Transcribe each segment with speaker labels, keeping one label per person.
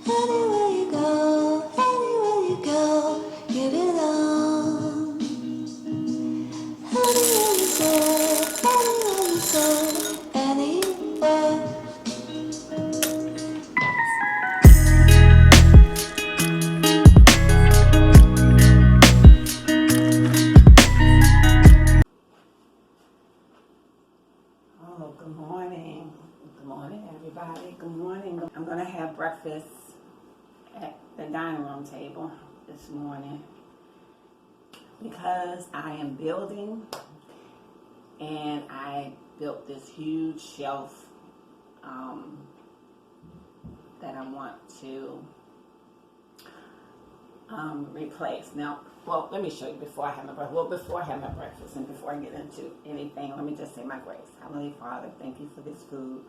Speaker 1: Anywhere you go, you belong. Anywhere you say, anywhere. Oh, good morning. Good morning, everybody. Good morning. I'm going to have breakfast at the dining room table this morning because I am building, and I built this huge shelf that I want to replace. Now, well, let me show you before I have my breakfast. Well, before I have my breakfast and before I get into anything, let me just say my grace. Heavenly Father, thank you for this food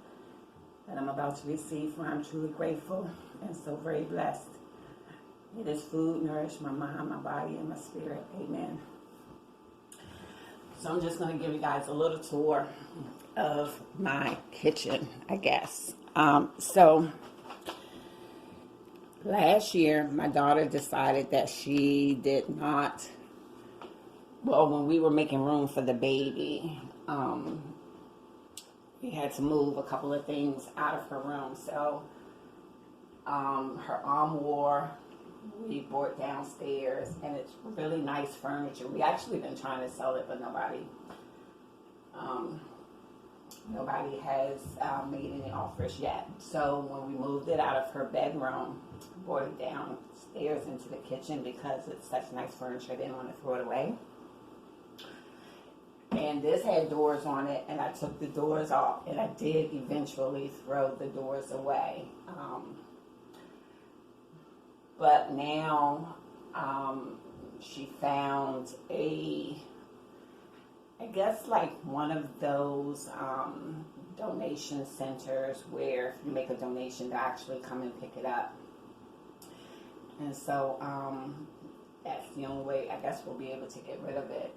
Speaker 1: that I'm about to receive, for I'm truly grateful and so very blessed. May this food nourish my mind, my body, and my spirit. Amen. So I'm just going to give you guys a little tour of my kitchen, I guess. So last year, my daughter decided that she did not, well, when we were making room for the baby, we had to move a couple of things out of her room. So her armoire we brought downstairs, and it's really nice furniture. We actually been trying to sell it, but nobody has made any offers yet. So when we moved it out of her bedroom, brought it downstairs into the kitchen because it's such nice furniture, I didn't want to throw it away. And this had doors on it, and I took the doors off, and I did eventually throw the doors away. But now she found I guess like one of those donation centers where if you make a donation, they actually come and pick it up. And so that's the only way I guess we'll be able to get rid of it.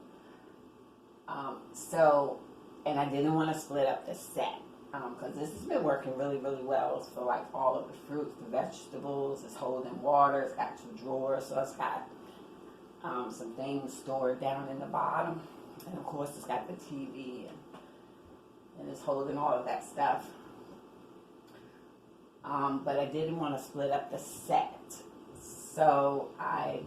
Speaker 1: And I didn't want to split up the set because this has been working really, really well for like all of the fruits, the vegetables. It's holding water. It's got 2 drawers, so it's got some things stored down in the bottom. And of course, it's got the TV and it's holding all of that stuff. But I didn't want to split up the set. So I've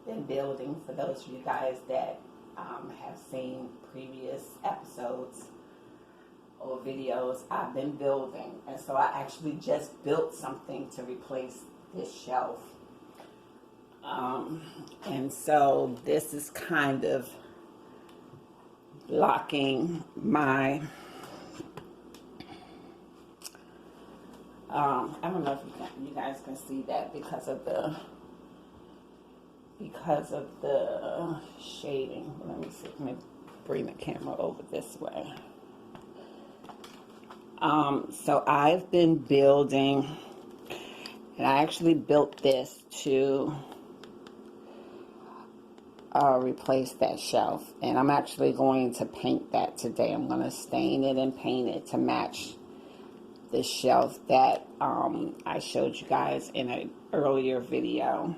Speaker 1: been building, for those of you guys that have seen previous episodes or videos, I've been building. And so I actually just built something to replace this shelf. And so this is kind of blocking my I don't know if you guys can see that because of the shading. Let me see. Let me bring the camera over this way. So I've been building, and I actually built this to replace that shelf, and I'm actually going to paint that today. I'm going to stain it and paint it to match the shelf that I showed you guys in an earlier video.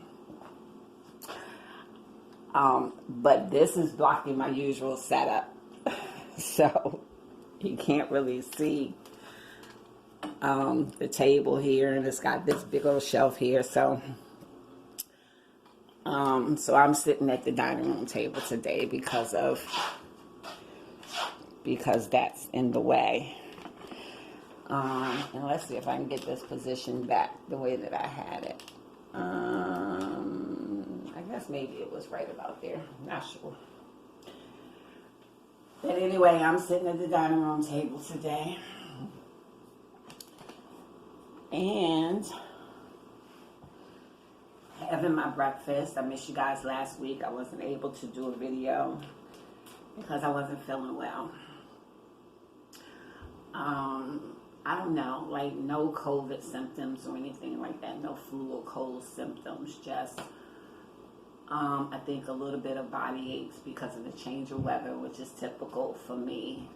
Speaker 1: But this is blocking my usual setup, so you can't really see the table here, and it's got this big old shelf here. So I'm sitting at the dining room table today because that's in the way. And let's see if I can get this position back the way that I had it. I guess maybe it was right about there. Not sure. But anyway, I'm sitting at the dining room table today. And having my breakfast. I missed you guys last week. I wasn't able to do a video because I wasn't feeling well. I don't know, like no COVID symptoms or anything like that. No flu or cold symptoms. Just, I think a little bit of body aches because of the change of weather, which is typical for me.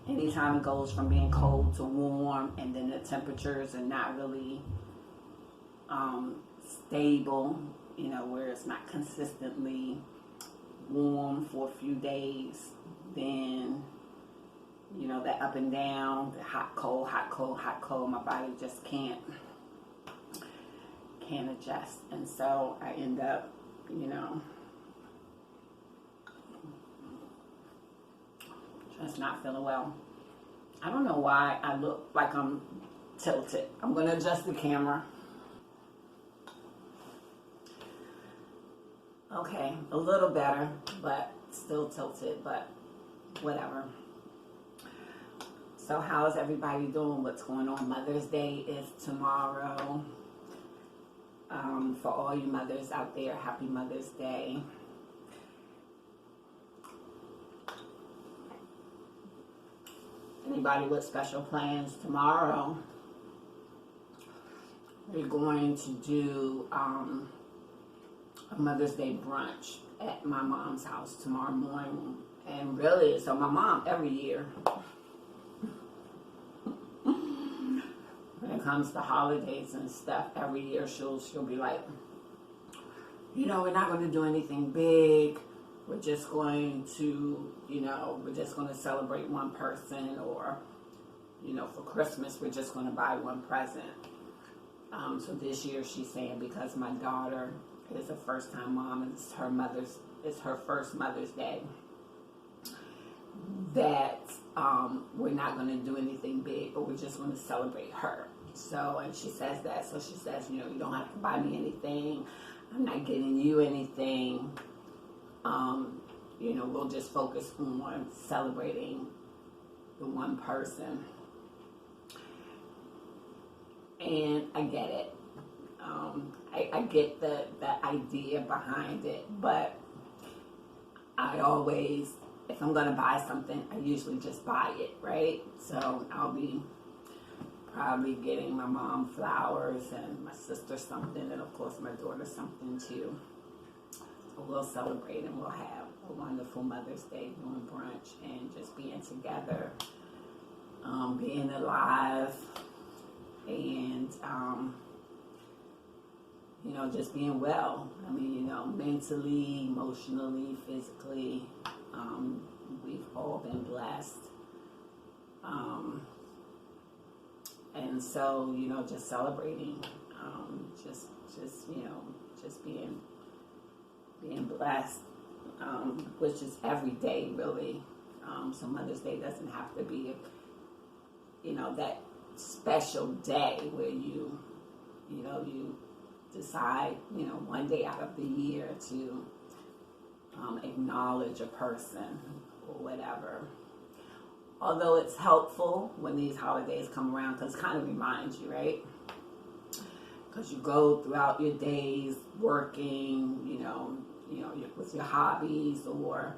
Speaker 1: Anytime it goes from being cold to warm, and then the temperatures are not really stable, you know, where it's not consistently warm for a few days, then, you know, that up and down, the hot, cold, hot, cold, hot, cold, my body just can't adjust. And so I end up, you know, just not feeling well. I don't know why I look like I'm tilted. I'm going to adjust the camera. Okay, a little better, but still tilted, but whatever. So how is everybody doing? What's going on? Mother's Day is tomorrow. For all you mothers out there, happy Mother's Day. Anybody with special plans tomorrow? We're going to do a Mother's Day brunch at my mom's house tomorrow morning. And really, so my mom, every year, when it comes to holidays and stuff, every year she'll be like, you know, we're not going to do anything big. We're just going to, you know, we're just going to celebrate one person, or, you know, for Christmas, we're just going to buy one present. So this year she's saying, because my daughter is a first-time mom and it's her first Mother's Day, that we're not going to do anything big, but we're just going to celebrate her. So, and she says that. So she says, you know, you don't have to buy me anything. I'm not getting you anything. You know, we'll just focus on celebrating the one person. And I get it. I get the idea behind it, but I always, if I'm going to buy something, I usually just buy it, right? So I'll be probably getting my mom flowers and my sister something, and of course my daughter something too. So we'll celebrate and we'll have a wonderful Mother's Day, doing brunch and just being together, being alive, and you know, just being well. I mean, you know, mentally, emotionally, physically, we've all been blessed. And so, you know, just celebrating, just you know, just being blessed, which is every day, really. So Mother's Day doesn't have to be, you know, that special day where you decide, you know, one day out of the year to acknowledge a person or whatever. Although it's helpful when these holidays come around, because it kind of reminds you, right? Because you go throughout your days working, you know, with your hobbies or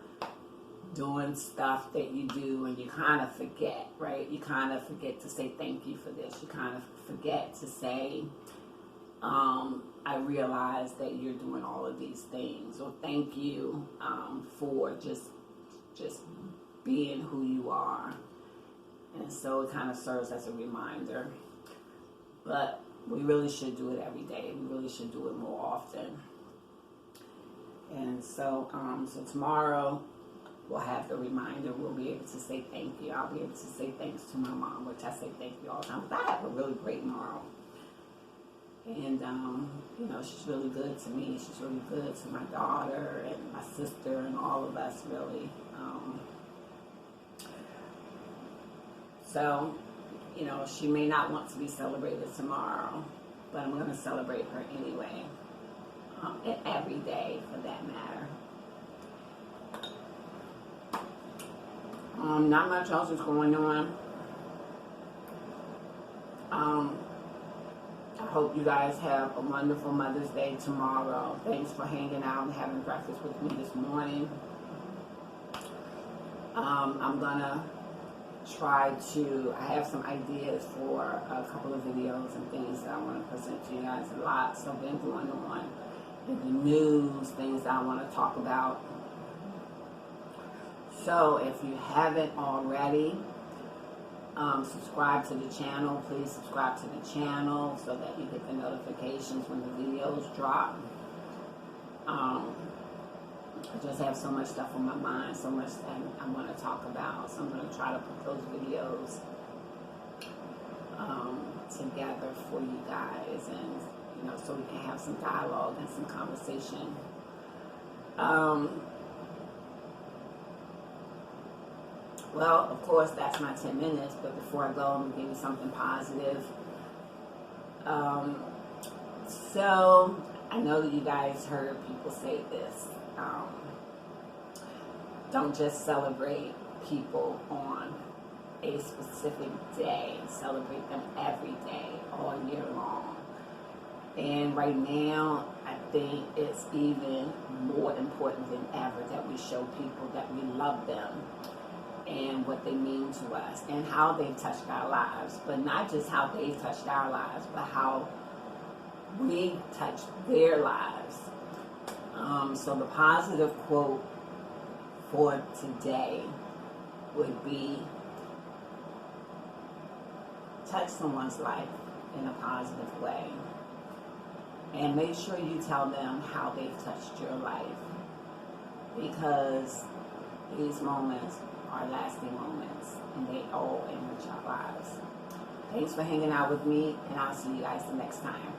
Speaker 1: doing stuff that you do, and you kind of forget, right? You kind of forget to say thank you for this. You kind of forget to say, I realize that you're doing all of these things, or thank you for just being who you are. And so it kind of serves as a reminder. But we really should do it every day. We really should do it more often. And so, so tomorrow we'll have the reminder. We'll be able to say thank you. I'll be able to say thanks to my mom, which I say thank you all the time. But I have a really great mom. And, you know, she's really good to me. She's really good to my daughter and my sister and all of us, really. So, you know, she may not want to be celebrated tomorrow, but I'm going to celebrate her anyway. And every day, for that matter. Not much else is going on. I hope you guys have a wonderful Mother's Day tomorrow. Thanks for hanging out and having breakfast with me this morning. I'm gonna try to, I have some ideas for a couple of videos and things that I want to present to you guys. A lot, so been going on in the news, things that I want to talk about. So if you haven't already, Subscribe to the channel. Please subscribe to the channel so that you get the notifications when the videos drop. I just have so much stuff on my mind, so much that I want to talk about. So I'm going to try to put those videos together for you guys, and so we can have some dialogue and some conversation. Well, of course, that's my 10 minutes, but before I go, I'm going to give you something positive. So, I know that you guys heard people say this. Don't just celebrate people on a specific day. Celebrate them every day, all year long. And right now, I think it's even more important than ever that we show people that we love them and what they mean to us and how they've touched our lives. But not just how they've touched our lives, but how we touched their lives. So the positive quote for today would be, touch someone's life in a positive way. And make sure you tell them how they've touched your life, because these moments are lasting moments and they all enrich our lives. Thanks for hanging out with me, and I'll see you guys the next time.